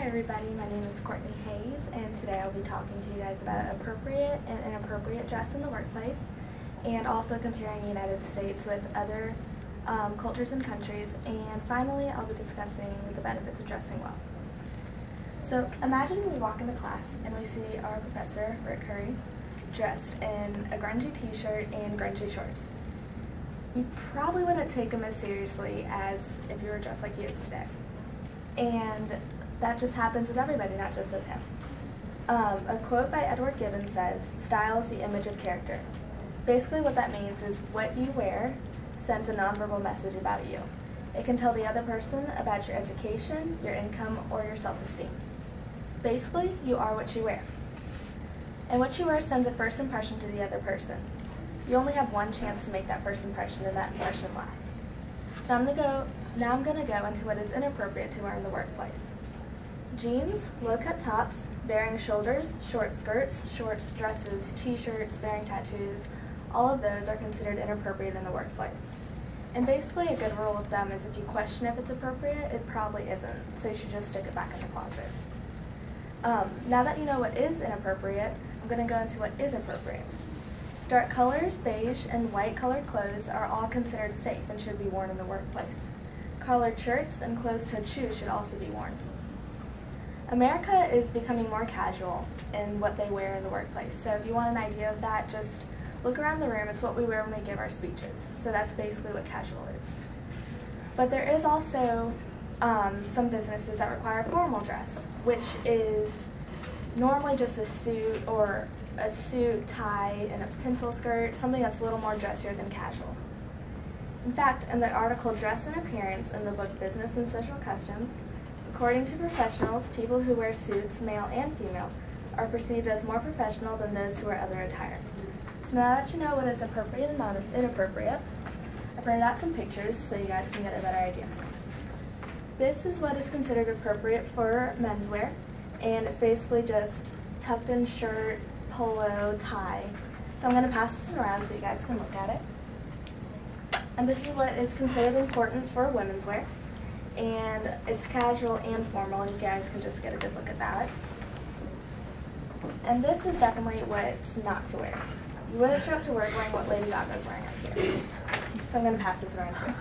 everybody, my name is Courtney and today I'll be talking to you guys about appropriate and inappropriate dress in the workplace, and also comparing the United States with other cultures and countries, and finally I'll be discussing the benefits of dressing well. So imagine we walk into class and we see our professor, Rick Curry, dressed in a grungy t-shirt and grungy shorts. You probably wouldn't take him as seriously as if you were dressed like he is today. And that just happens with everybody, not just with him. A quote by Edward Gibbon says, "Style is the image of character." Basically what that means is what you wear sends a nonverbal message about you. It can tell the other person about your education, your income, or your self-esteem. Basically, you are what you wear. And what you wear sends a first impression to the other person. You only have one chance to make that first impression, and that impression lasts. So I'm going to go into what is inappropriate to wear in the workplace. Jeans, low-cut tops, bearing shoulders, short skirts, shorts, dresses, t-shirts, bearing tattoos, all of those are considered inappropriate in the workplace. And basically a good rule of thumb is if you question if it's appropriate, it probably isn't, so you should just stick it back in the closet. Now that you know what is inappropriate, I'm going to go into what is appropriate. Dark colors, beige, and white colored clothes are all considered safe and should be worn in the workplace. Collared shirts and closed-toed shoes should also be worn. America is becoming more casual in what they wear in the workplace, so if you want an idea of that, just look around the room. It's what we wear when we give our speeches, so that's basically what casual is. But there is also some businesses that require formal dress, which is normally just a suit or a suit, tie, and a pencil skirt, something that's a little more dressier than casual. In fact, in the article Dress and Appearance in the book Business and Social Customs, according to professionals, people who wear suits, male and female, are perceived as more professional than those who wear other attire. So now that you know what is appropriate and not inappropriate, I printed out some pictures so you guys can get a better idea. This is what is considered appropriate for menswear, and it's basically just tucked in shirt, polo, tie. So I'm going to pass this around so you guys can look at it. And this is what is considered important for women's wear. And it's casual and formal, and you guys can just get a good look at that. And this is definitely what's not to wear. You wouldn't show up to work wearing what Lady Gaga's wearing right here. So I'm going to pass this around too.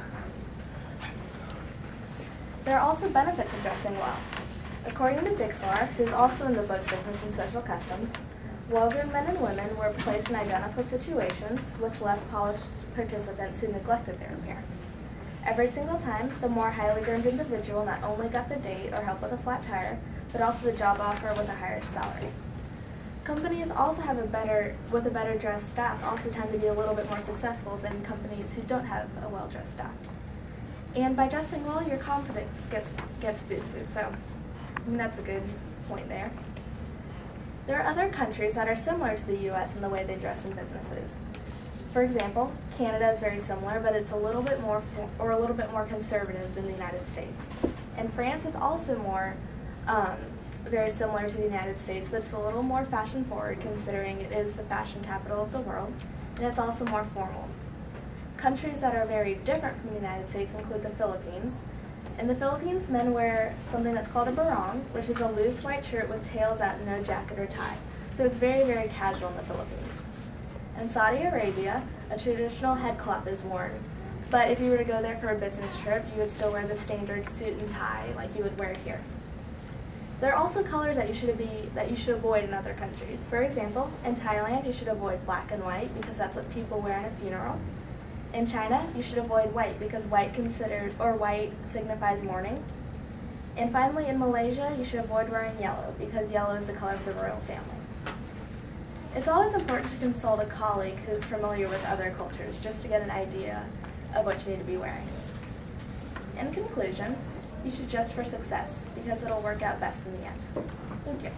There are also benefits of dressing well. According to Dixlar, who's also in the book Business and Social Customs, well-groomed men and women were placed in identical situations with less polished participants who neglected their appearance. Every single time, the more highly groomed individual not only got the date or help with a flat tire, but also the job offer with a higher salary. Companies also have a better dressed staff also tend to be a little bit more successful than companies who don't have a well-dressed staff. And by dressing well, your confidence gets boosted, so that's a good point there. There are other countries that are similar to the U.S. in the way they dress in businesses. For example, Canada is very similar, but it's a little bit more conservative than the United States. And France is also very similar to the United States, but it's a little more fashion forward considering it is the fashion capital of the world, and it's also more formal. Countries that are very different from the United States include the Philippines. In the Philippines, men wear something that's called a barong, which is a loose white shirt with tails out and no jacket or tie. So it's very, very casual in the Philippines. In Saudi Arabia, a traditional headcloth is worn, but if you were to go there for a business trip, you would still wear the standard suit and tie like you would wear here. There are also colors that you should avoid in other countries. For example, in Thailand, you should avoid black and white because that's what people wear in a funeral. In China, you should avoid white because white signifies mourning. And finally, in Malaysia, you should avoid wearing yellow because yellow is the color of the royal family. It's always important to consult a colleague who's familiar with other cultures just to get an idea of what you need to be wearing. In conclusion, you should dress for success because it'll work out best in the end. Thank you.